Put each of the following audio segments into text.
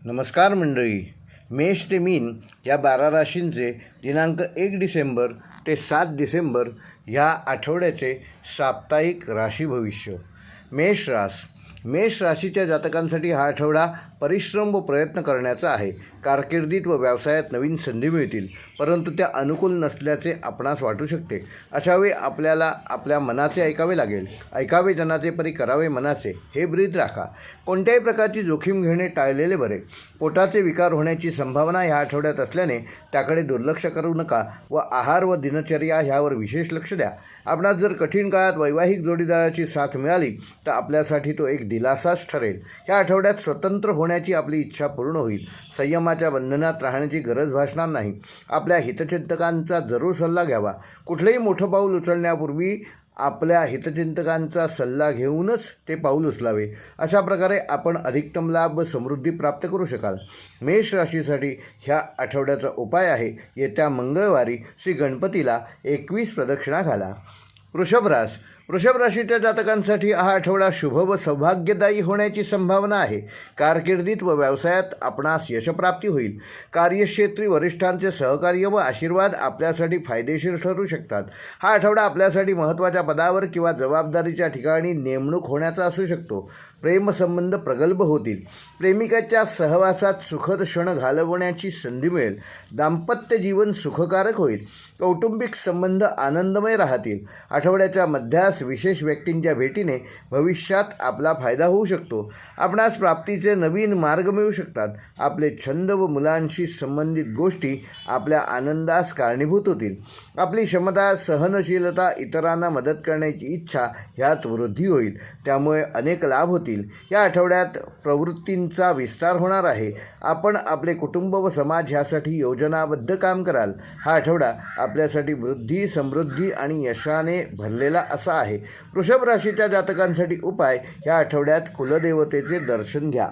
नमस्कार मंडळी. मेष ते मीन या 12 राशींचे दिनांक 1 डिसेंबर ते 7 डिसेंबर ह्या आठवड्याचे साप्ताहिक राशी भविष्य. मेष राशीच्या जातकांसाठी हा आठवडा परिश्रम व प्रयत्न करण्याचा आहे. कारकिर्दीत व व्यवसायात नवीन संधी मिळतील, परंतु त्या अनुकूल नसल्याचे आपणास वाटू शकते. अशावेळी आपल्याला आपल्या मनाचे ऐकावे लागेल. ऐकावे जनाचे परी करावे मनाचे, हे ब्रीद राखा. कोणत्याही प्रकारची जोखीम घेणे टाळलेले बरे. पोटाचे विकार होण्याची संभावना ह्या आठवड्यात असल्याने त्याकडे दुर्लक्ष करू नका व आहार व दिनचर्या ह्यावर विशेष लक्ष द्या. आपणास जर कठीण काळात वैवाहिक जोडीदाराची साथ मिळाली तर आपल्यासाठी तो एक दिलासाच ठरेल. ह्या आठवड्यात स्वतंत्र होण्याची आपली इच्छा पूर्ण होईल. संयमाच्या बंधनात राहण्याची गरज भासणार नाही. आपल्या हितचिंतकांचा जरूर सल्ला घ्यावा. कुठलेही मोठं पाऊल उचलण्यापूर्वी आपल्या हितचिंतकांचा सल्ला घेऊनच ते पाऊल उचलावे. अशा प्रकारे आपण अधिकतम लाभ व समृद्धी प्राप्त करू शकाल. मेष राशीसाठी ह्या आठवड्याचा उपाय आहे, येत्या मंगळवारी श्री गणपतीला 21 प्रदक्षिणा घाला. वृषभ राशीच्या जातकांसाठी हा आठवडा शुभ व सौभाग्यदायी होण्याची संभावना आहे. कारकिर्दीत व व्यवसायात आपणास यशप्राप्ती होईल. कार्यक्षेत्री वरिष्ठांचे सहकार्य व आशीर्वाद आपल्यासाठी फायदेशीर ठरू शकतात. हा आठवडा आपल्यासाठी महत्त्वाच्या पदावर किंवा जबाबदारीच्या ठिकाणी नेमणूक होण्याचा असू शकतो. प्रेमसंबंध प्रगल्भ होतील. प्रेमिकाच्या सहवासात सुखद क्षण घालवण्याची संधी मिळेल. दाम्पत्य जीवन सुखकारक होईल. कौटुंबिक संबंध आनंदमय राहतील. आठवड्याच्या मध्यास विशेष व्यक्तींच्या भेटीने भविष्यात आपला फायदा होऊ शकतो. आपणास प्राप्तीचे नवीन मार्ग मिळू शकतात. आपले छंद व मुलांशी संबंधित गोष्टी आपल्या आनंदास कारणीभूत होतील. आपली क्षमता, सहनशीलता, इतरांना मदत करण्याची इच्छा ह्यात वृद्धी होईल. त्यामुळे अनेक लाभ होतील. या आठवड्यात प्रवृत्तींचा विस्तार होणार आहे. आपण आपले कुटुंब व समाज ह्यासाठी योजनाबद्ध काम कराल. हा आठवडा आपल्यासाठी वृद्धी, समृद्धी आणि यशाने भरलेला असा आहे. वृषभ राशीच्या जातकांसाठी उपाय: ह्या आठवड्यात कुलदेवतेचे दर्शन घ्या.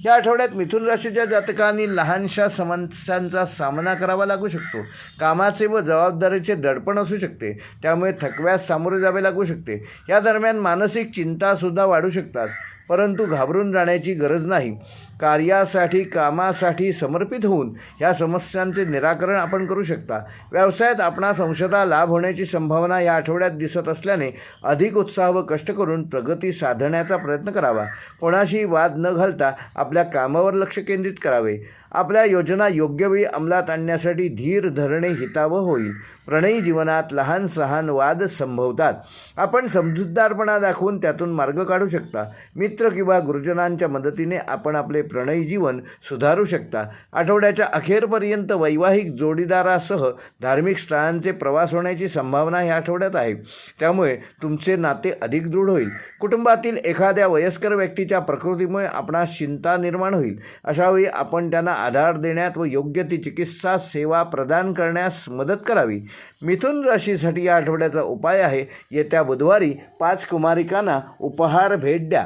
या आठवड्यात मिथुन राशीच्या जातकांनी लहानशा समस्यांचा सामना करावा लागू शकतो. कामाचे व जबाबदारीचे दडपण असू शकते, त्यामुळे थकव्यास सामोरे जावे लागू शकते. या दरम्यान मानसिक चिंतासुद्धा वाढू शकतात, परंतु घाबरून जाण्याची गरज नाही. कार्यासाठी, कामासाठी समर्पित होऊन ह्या समस्यांचे निराकरण आपण करू शकता. व्यवसायात आपणास अंशतः लाभ होण्याची संभावना या आठवड्यात दिसत असल्याने अधिक उत्साह व कष्ट करून प्रगती साधण्याचा प्रयत्न करावा. कोणाशी वाद न घालता आपल्या कामावर लक्ष केंद्रित करावे. आपल्या योजना योग्य वेळी अंमलात आणण्यासाठी धीर धरणे हितावह होईल. प्रणयी जीवनात लहान सहान वाद संभवतात. आपण समजूतदारपणा दाखवून त्यातून मार्ग काढू शकता. मित्र किंवा गुरुजनांच्या मदतीने आपण आपले प्रणयी जीवन सुधारू शकता. आठवड्याच्या अखेरपर्यंत वैवाहिक जोडीदारासह धार्मिक स्थळांचे प्रवास होण्याची संभावना ह्या आठवड्यात आहे. त्यामुळे तुमचे नाते अधिक दृढ होईल. कुटुंबातील एखाद्या वयस्कर व्यक्तीच्या प्रकृतीमुळे आपणास चिंता निर्माण होईल. अशावेळी आपण त्यांना आधार देण्यात व योग्य ती चिकित्सा सेवा प्रदान करण्यास मदत करावी. मिथुन राशीसाठी या आठवड्याचा उपाय आहे, येत्या बुधवारी 5 कुमारिकांना उपहार भेट द्या.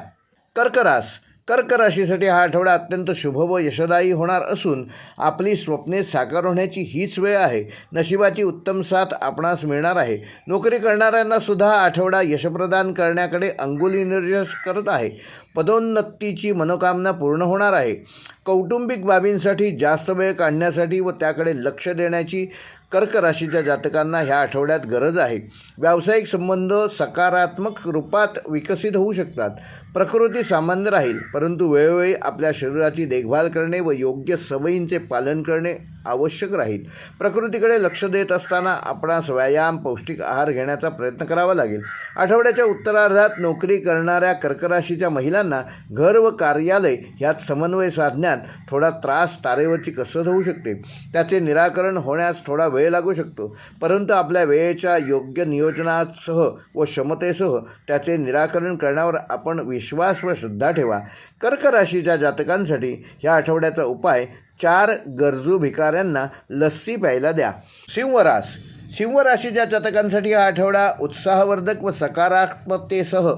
कर्क राशीसाठी हा आठवडा अत्यंत शुभ व यशदायी होणार असून आपली स्वप्ने साकार होण्याची हीच वेळ आहे. नशिबाची उत्तम साथ आपणास मिळणार आहे. नोकरी करणाऱ्यांना सुद्धा हा आठवडा यशप्रदान करण्याकडे अंगुली निर्देश करत आहे. पदोन्नतीची मनोकामना पूर्ण होणार आहे. कौटुंबिक बाबींसाठी जास्त वेळ काढण्यासाठी व त्याकडे लक्ष देण्याची कर्क राशीच्या जातकांना ह्या आठवड्यात गरज आहे. व्यावसायिक संबंध सकारात्मक रूपात विकसित होऊ शकतात. प्रकृती सामान्य राहील, परंतु वेळोवेळी आपल्या शरीराची देखभाल करणे व योग्य सवयींचे पालन करणे आवश्यक राहील. प्रकृतीकडे लक्ष देत असताना आपणास व्यायाम, पौष्टिक आहार घेण्याचा प्रयत्न करावा लागेल. आठवड्याच्या उत्तरार्धात नोकरी करणाऱ्या कर्क राशीच्या महिलांना घर व कार्यालय ह्यात समन्वय साधण्यात थोडा त्रास, तारेवरची कसरत होऊ शकते. त्याचे निराकरण होण्यास थोडा वेळ लागू शकतो, परंतु आपल्या वेळेच्या योग्य नियोजनासह व क्षमतेसह त्याचे निराकरण करण्यावर आपण विश्वास व श्रद्धा ठेवा. कर्क राशीच्या जातकांसाठी ह्या आठवड्याचा उपाय: 4 गरजू भिकाऱ्यांना लस्सी प्यायला द्या. सिंह राशीच्या जातकांसाठी हा आठवडा उत्साहवर्धक व सकारात्मकतेसह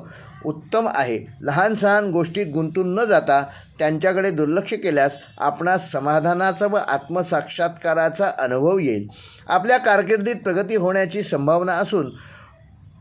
उत्तम आहे. लहान सहान गोष्टीत गुंतून न जाता त्यांच्याकडे दुर्लक्ष केल्यास आपणास समाधानाचा व आत्मसाक्षात्काराचा अनुभव येईल. आपल्या कारकिर्दीत प्रगती होण्याची संभावना असून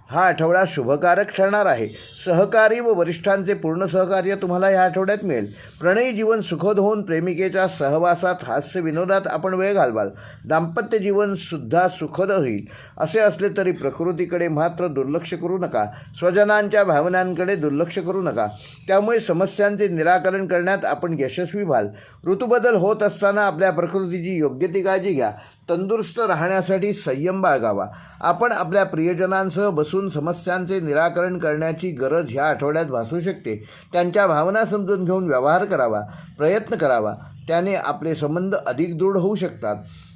हा आठवडा शुभकारक ठरणार आहे. सहकारी व वरिष्ठांचे पूर्ण सहकार्य तुम्हाला या आठवड्यात मिळेल. प्रणयी जीवन सुखद होऊन प्रेमिकेच्या सहवासात हास्य विनोदात आपण वेळ घालवाल. दाम्पत्य जीवनसुद्धा सुखद होईल. असे असले तरी प्रकृतीकडे मात्र दुर्लक्ष करू नका. स्वजनांच्या भावनांकडे दुर्लक्ष करू नका. त्यामुळे समस्यांचे निराकरण करण्यात आपण यशस्वी व्हाल. ऋतुबदल होत असताना आपल्या प्रकृतीची योग्य ती काळजी घ्या. तंदुरुस्त राहण्यासाठी संयम बाळगावा. आपण आपल्या प्रियजनांसह बसून समस्यांचे निराकरण करण्याची गरज ह्या आठवड्यात भासू शकते. त्यांच्या भावना समजून घेऊन व्यवहार करावा, प्रयत्न करावा. त्याने आपले संबंध अधिक दृढ होऊ शकतात.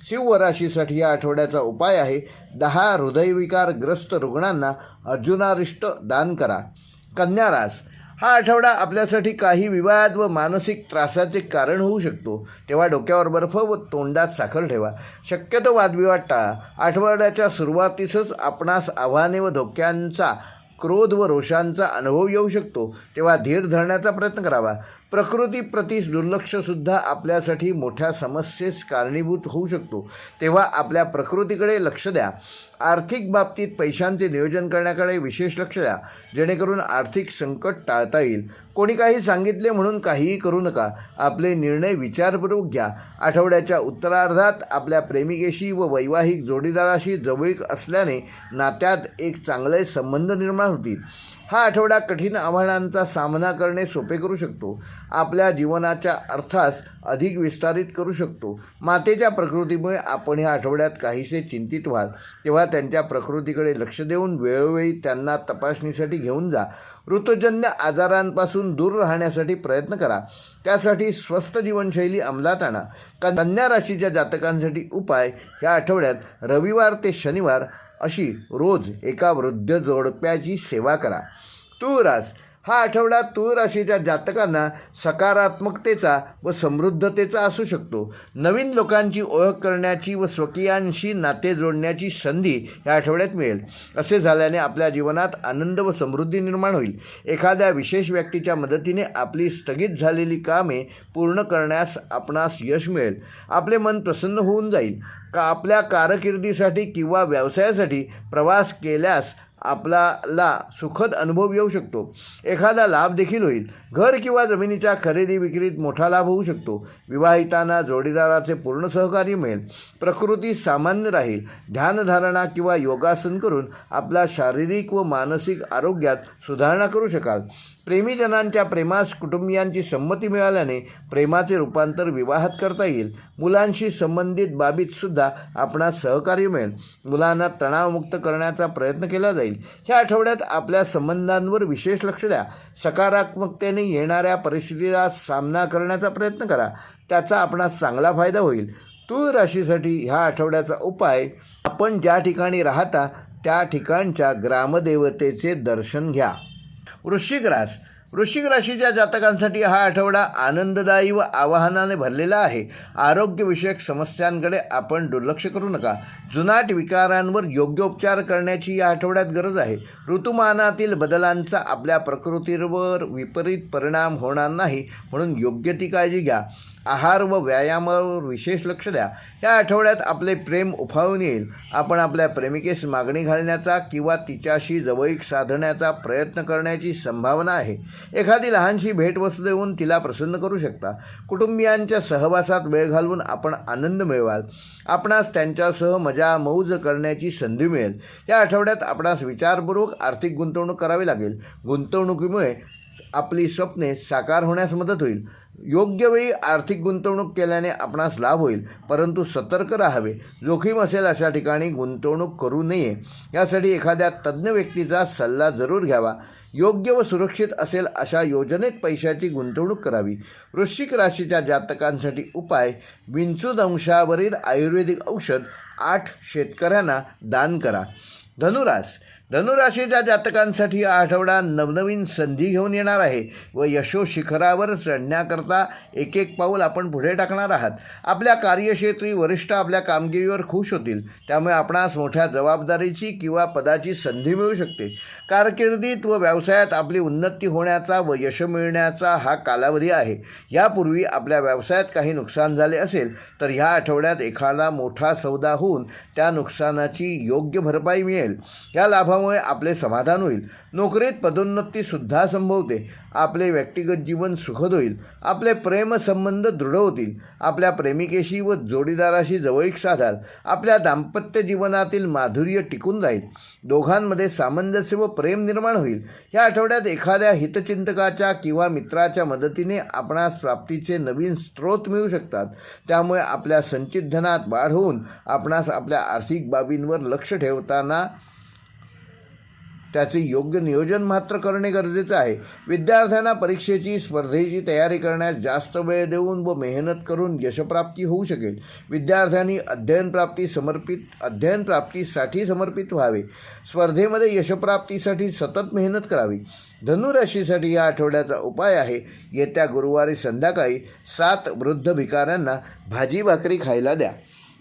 सिंह राशीसाठी या आठवड्याचा उपाय आहे 10 हृदयविकारग्रस्त रुग्णांना अर्जुनारिष्ट दान करा. कन्या रास हा आठवडा आपल्यासाठी काही विवाद व मानसिक त्रासाचे कारण होऊ शकतो. तेव्हा डोक्यावर बर्फ व तोंडात साखर ठेवा. शक्यतो वादविवाद टाळा. आठवड्याच्या सुरुवातीसच आपणास आव्हाने व धोक्यांचा, क्रोध व रोषांचा अनुभव येऊ शकतो. तेव्हा धीर धरण्याचा प्रयत्न करावा. प्रकृतीप्रती दुर्लक्षसुद्धा आपल्यासाठी मोठ्या समस्येस कारणीभूत होऊ शकतो. तेव्हा आपल्या प्रकृतीकडे लक्ष द्या. आर्थिक बाबतीत पैशांचे नियोजन करण्याकडे विशेष लक्ष द्या, जेणेकरून आर्थिक संकट टाळता येईल. कोणी काही सांगितले म्हणून काहीही करू नका. आपले निर्णय विचारपूर्वक घ्या. आठवड्याच्या उत्तरार्धात आपल्या प्रेमिकेशी व वैवाहिक जोडीदाराशी जवळीक असल्याने नात्यात एक चांगले संबंध निर्माण होतील. हा आठवडा कठीण आव्हानांचा सामना करणे सोपे करू शकतो. आपल्या जीवनाच्या अर्थास अधिक विस्तारित करू शकतो. मातेच्या प्रकृतीमुळे आपण ह्या आठवड्यात काहीसे चिंतित व्हाल. तेव्हा त्यांच्या प्रकृतीकडे लक्ष देऊन वेळोवेळी त्यांना तपासणीसाठी घेऊन जा. ऋतुजन्य आजारांपासून दूर राहण्यासाठी प्रयत्न करा. त्यासाठी स्वस्थ जीवनशैली अंमलात आणा. कन्या राशीच्या जातकांसाठी उपाय ह्या आठवड्यात रविवार ते शनिवार अशी रोज एका वृद्ध जोडप्याची सेवा करा. तुळ रास हा आठवडा तुळ राशीच्या जातकांना सकारात्मकतेचा व समृद्धतेचा असू शकतो. नवीन लोकांची ओळख करण्याची व स्वकीयांशी नाते जोडण्याची संधी या आठवड्यात मिळेल. असे झाल्याने आपल्या जीवनात आनंद व समृद्धी निर्माण होईल. एखाद्या विशेष व्यक्तीच्या मदतीने आपली स्थगित झालेली कामे पूर्ण करण्यास आपणास यश मिळेल. आपले मन प्रसन्न होऊन जाईल. आपल्या कारकिर्दीसाठी किंवा व्यवसायासाठी प्रवास केल्यास आपल्याला सुखद अनुभव येऊ शकतो. एखादा लाभ देखील होईल. घर किंवा जमिनीच्या खरेदी विक्रीत मोठा लाभ होऊ शकतो. विवाहितांना जोडीदाराचे पूर्ण सहकार्य मिळेल. प्रकृती सामान्य राहील. ध्यानधारणा किंवा योगासन करून आपल्या शारीरिक व मानसिक आरोग्यात सुधारणा करू शकाल. प्रेमीजनांच्या प्रेमास कुटुंबियांची संमती मिळाल्याने प्रेमाचे रूपांतर विवाहात करता येईल. मुलांशी संबंधित बाबीतसुद्धा आपणास सहकार्य मिळेल. मुलांना तणावमुक्त करण्याचा प्रयत्न केला जाईल. ह्या आठवड्यात आपल्या संबंधांवर विशेष लक्ष द्या. सकारात्मकतेने येणाऱ्या परिस्थितीचा सामना करण्याचा प्रयत्न करा. त्याचा आपणास चांगला फायदा होईल. तुळ राशीसाठी ह्या आठवड्याचा उपाय आपण ज्या ठिकाणी राहता त्या ठिकाणच्या ग्रामदेवतेचे दर्शन घ्या. वृश्चिक रास वृश्चिक राशीच्या जातकांसाठी हा आठवडा आनंददायी व आवाहनाने भरलेला आहे. आरोग्यविषयक समस्यांकडे आपण दुर्लक्ष करू नका. जुनाट विकारांवर योग्य उपचार करण्याची या आठवड्यात गरज आहे. ऋतुमानातील बदलांचा आपल्या प्रकृतीवर विपरीत परिणाम होणार नाही म्हणून योग्य ती काळजी घ्या. आहार व व्यायामावर विशेष लक्ष द्या. या आठवड्यात आपले प्रेम उफाळून येईल. आपण आपल्या प्रेमिकेस मागणी घालण्याचा किंवा तिच्याशी जवळीक साधण्याचा प्रयत्न करण्याची संभावना आहे. एखादी लहानशी भेटवस्तू देऊन तिला प्रसन्न करू शकता. कुटुंबियांच्या सहवासात वेळ घालवून आपण आनंद मिळवाल. आपणास त्यांच्यासह मजा मौज करण्याची संधी मिळेल. या आठवड्यात आपणास विचारपूर्वक आर्थिक गुंतवणूक करावी लागेल. गुंतवणुकीमुळे आपली स्वप्ने साकार होण्यास मदत होईल. योग्य वेळी आर्थिक गुंतवणूक केल्याने आपणास लाभ होईल, परंतु सतर्क राहावे. जोखीम असेल अशा ठिकाणी गुंतवणूक करू नये. यासाठी एखाद्या तज्ज्ञ व्यक्तीचा सल्ला जरूर घ्यावा. योग्य व सुरक्षित असेल अशा योजनेत पैशाची गुंतवणूक करावी. वृश्चिक राशीच्या जातकांसाठी उपाय विंचूदंशावरील आयुर्वेदिक औषध 8 शेतकऱ्यांना दान करा. धनुराशीच्या जातकांसाठी हा आठवडा नवनवीन संधी घेऊन येणार आहे व यशो शिखरावर चढण्याकरता एक एक पाऊल आपण पुढे टाकणार आहात. आपल्या कार्यक्षेत्री वरिष्ठ आपल्या कामगिरीवर खुश होतील. त्यामुळे आपणास मोठ्या जबाबदारीची किंवा पदाची संधी मिळू शकते. कारकिर्दीत व व्यवसायात आपली उन्नती होण्याचा व यश मिळण्याचा हा कालावधी आहे. यापूर्वी आपल्या व्यवसायात काही नुकसान झाले असेल तर ह्या आठवड्यात एखादा मोठा सौदा होऊन त्या नुकसानाची योग्य भरपाई मिळेल. या लाभामुळे कामामुळे आपले समाधान होईल. नोकरीत पदोन्नतीसुद्धा संभवते. आपले व्यक्तिगत जीवन सुखद होईल. आपले प्रेमसंबंध दृढ होतील. आपल्या प्रेमिकेशी व जोडीदाराशी जवळीक साधाल. आपल्या दाम्पत्य जीवनातील माधुर्य टिकून राहील. दोघांमध्ये सामंजस्य व प्रेम निर्माण होईल. या आठवड्यात एखाद्या हितचिंतकाच्या किंवा मित्राच्या मदतीने आपणास प्राप्तीचे नवीन स्रोत मिळू शकतात. त्यामुळे आपल्या संचित धनात वाढ होऊन आपणास आपल्या आर्थिक बाबींवर लक्ष ठेवताना त्याचे योग्य नियोजन मात्र करणे गरजेचे आहे. विद्यार्थ्यांना परीक्षेची स्पर्धेची तयारी करण्यास जास्त वेळ देऊन व मेहनत करून यशप्राप्ती होऊ शकेल. विद्यार्थ्यांनी अध्ययनप्राप्तीसाठी समर्पित व्हावे. स्पर्धेमध्ये यशप्राप्तीसाठी सतत मेहनत करावी. धनुराशीसाठी या आठवड्याचा उपाय आहे, येत्या गुरुवारी संध्याकाळी 7 वृद्ध भिकाऱ्यांना भाजी भाकरी खायला द्या.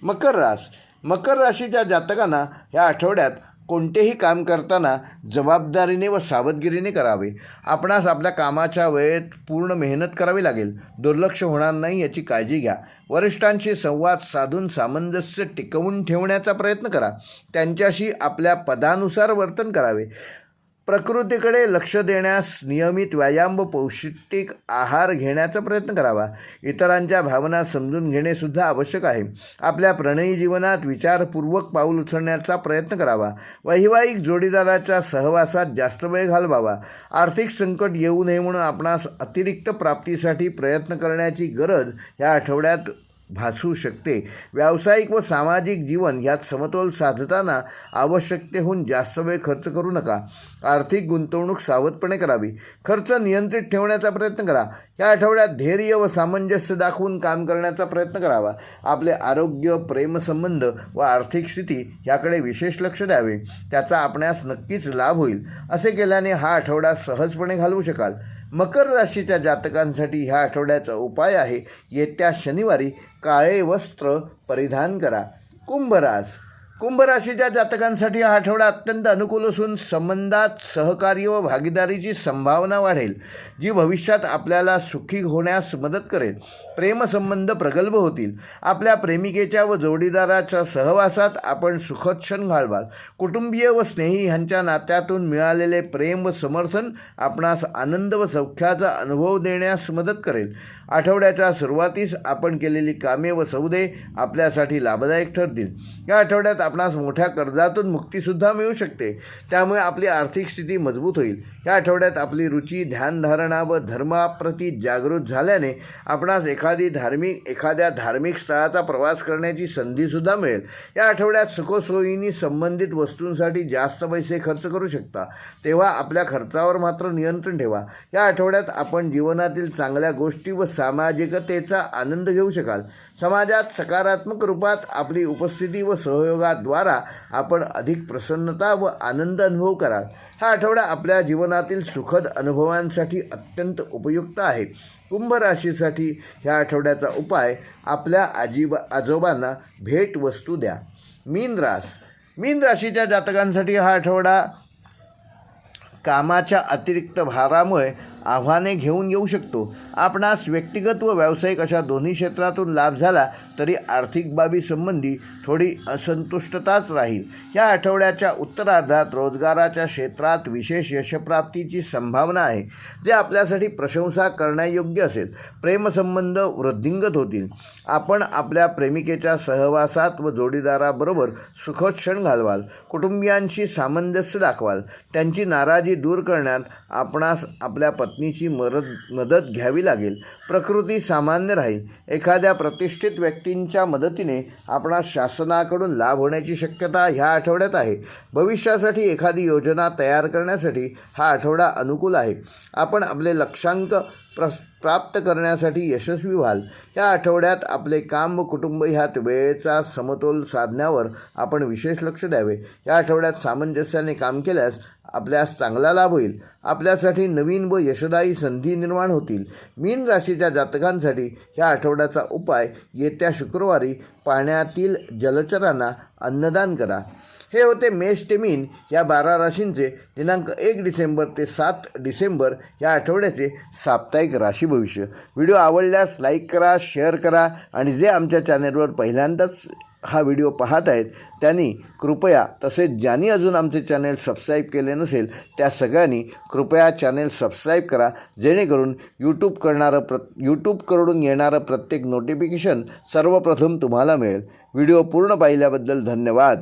मकर राशीच्या जातकांना या आठवड्यात कोणतेही काम करताना जबाबदारीने व सावधगिरीने करावे. आपणास आपल्या कामाच्या वेळेत पूर्ण मेहनत करावी लागेल. दुर्लक्ष होणार नाही याची काळजी घ्या. वरिष्ठांशी संवाद साधून सामंजस्य टिकवून ठेवण्याचा प्रयत्न करा. त्यांच्याशी आपल्या पदानुसार वर्तन करावे. प्रकृतीकडे लक्ष देण्यास नियमित व्यायाम व पौष्टिक आहार घेण्याचा प्रयत्न करावा. इतरांच्या भावना समजून घेणेसुद्धा आवश्यक आहे. आपल्या प्रणयी जीवनात विचारपूर्वक पाऊल उचलण्याचा प्रयत्न करावा. वैवाहिक जोडीदाराच्या सहवासात जास्त वेळ घालवावा. आर्थिक संकट येऊ नये म्हणून आपणास अतिरिक्त प्राप्तीसाठी प्रयत्न करण्याची गरज या आठवड्यात भासू शकते. व्यावसायिक व सामाजिक जीवन यात समतोल साधताना आवश्यकतेहून जास्त वेळ खर्च करू नका. आर्थिक गुंतवणूक सावधपणे करावी. खर्च नियंत्रित ठेवण्याचा प्रयत्न करा. या आठवड्यात धैर्य व सामंजस्य दाखवून काम करण्याचा प्रयत्न करावा. आपले आरोग्य, प्रेमसंबंध व आर्थिक स्थिती याकडे विशेष लक्ष द्यावे. त्याचा आपणास नक्कीच लाभ होईल. असे केल्याने हा आठवडा सहजपणे घालवू शकाल. मकर राशीच्या जातकांसाठी ह्या आठवड्याचा उपाय आहे, येत्या शनिवारी काळे वस्त्र परिधान करा. कुंभ राशीच्या जातकांसाठी हा आठवडा अत्यंत अनुकूल असून संबंधात सहकार्य व भागीदारीची संभावना वाढेल, जी भविष्यात आपल्याला सुखी होण्यास मदत करेल. प्रेमसंबंध प्रगल्भ होतील. आपल्या प्रेमिकेच्या व जोडीदाराच्या सहवासात आपण सुखद क्षण घालवाल. कुटुंबीय व स्नेही ह्यांच्या नात्यातून मिळालेले प्रेम व समर्थन आपणास आनंद व सौख्याचा अनुभव देण्यास मदत करेल. आठवड्याच्या सुरुवातीस आपण केलेली कामे व सौदे आपल्यासाठी लाभदायक ठरतील. या आठवड्यात आपणास मोठ्या कर्जातून मुक्तीसुद्धा मिळू शकते. त्यामुळे आपली आर्थिक स्थिती मजबूत होईल. या आठवड्यात आपली रुची ध्यानधारणा व धर्माप्रती जागृत झाल्याने आपणास एखाद्या धार्मिक स्थळाचा प्रवास करण्याची संधीसुद्धा मिळेल. या आठवड्यात सुखसोयींनी संबंधित वस्तूंसाठी जास्त पैसे खर्च करू शकता, तेव्हा आपल्या खर्चावर मात्र नियंत्रण ठेवा. या आठवड्यात आपण जीवनातील चांगल्या गोष्टी व सामाजिकतेचा आनंद घेऊ शकाल. समाजात सकारात्मक रूपात आपली उपस्थिती व सहयोगाद्वारा आपण अधिक प्रसन्नता व आनंद अनुभव कराल. हा आठवडा आपल्या जीवनातील सुखद अनुभवांसाठी अत्यंत उपयुक्त आहे. कुंभ राशीसाठी ह्या आठवड्याचा उपाय, आपल्या आजोबांना भेटवस्तू द्या. मीन राशीच्या जातकांसाठी हा आठवडा कामाच्या अतिरिक्त भारामुळे आव्हाने घेऊन येऊ शकतो. आपणास व्यक्तिगत व व्यावसायिक अशा दोन्ही क्षेत्रातून लाभ झाला तरी आर्थिक बाबीसंबंधी थोडी असंतुष्टताच राहील. या आठवड्याच्या उत्तरार्धात रोजगाराच्या क्षेत्रात विशेष यशप्राप्तीची संभावना आहे, जे आपल्यासाठी प्रशंसा करण्यायोग्य असेल. प्रेमसंबंध वृद्धिंगत होतील. आपण आपल्या प्रेमिकेच्या सहवासात व जोडीदाराबरोबर सुखद क्षण घालवाल. कुटुंबियांशी सामंजस्य दाखवाल. त्यांची नाराजी दूर करण्यात आपणास आपल्या पत्नीची मदत घ्यावी लागेल. प्रकृती सामान्य राहील. एखाद्या प्रतिष्ठित व्यक्तींच्या मदतीने आपणास शासनाकडून लाभ होण्याची शक्यता ह्या आठवड्यात आहे. भविष्यासाठी एखादी योजना तयार करण्यासाठी हा आठवडा अनुकूल आहे. आपण आपले लक्ष्यांक प्राप्त करण्यासाठी यशस्वी व्हाल. या आठवड्यात आपले काम व कुटुंब ह्यात वेळेचा समतोल साधण्यावर आपण विशेष लक्ष द्यावे. या आठवड्यात सामंजस्याने काम केल्यास आपल्यास चांगला लाभ होईल. आपल्यासाठी नवीन व यशदायी संधी निर्माण होतील. मीन राशीच्या जातकांसाठी या आठवड्याचा उपाय, येत्या शुक्रवारी पाण्यातील जलचरांना अन्नदान करा. हे होते मेष ते मीन या 12 राशींचे दिनांक 1 डिसेंबर ते 7 डिसेंबर या आठवड्याचे साप्ताहिक राशी भविष्य. व्हिडिओ आवडल्यास लाईक करा, शेअर करा आणि जे आमच्या चॅनेलवर पहिल्यांदाच हा व्हिडिओ पाहत आहेत त्यांनी कृपया, तसेच ज्यांनी अजून आमचे चॅनेल सबस्क्राईब केले नसेल त्या सगळ्यांनी कृपया चॅनेल सबस्क्राईब करा, जेणेकरून यूट्यूबकडून येणारं प्रत्येक नोटिफिकेशन सर्वप्रथम तुम्हाला मिळेल. व्हिडिओ पूर्ण पाहिल्याबद्दल धन्यवाद.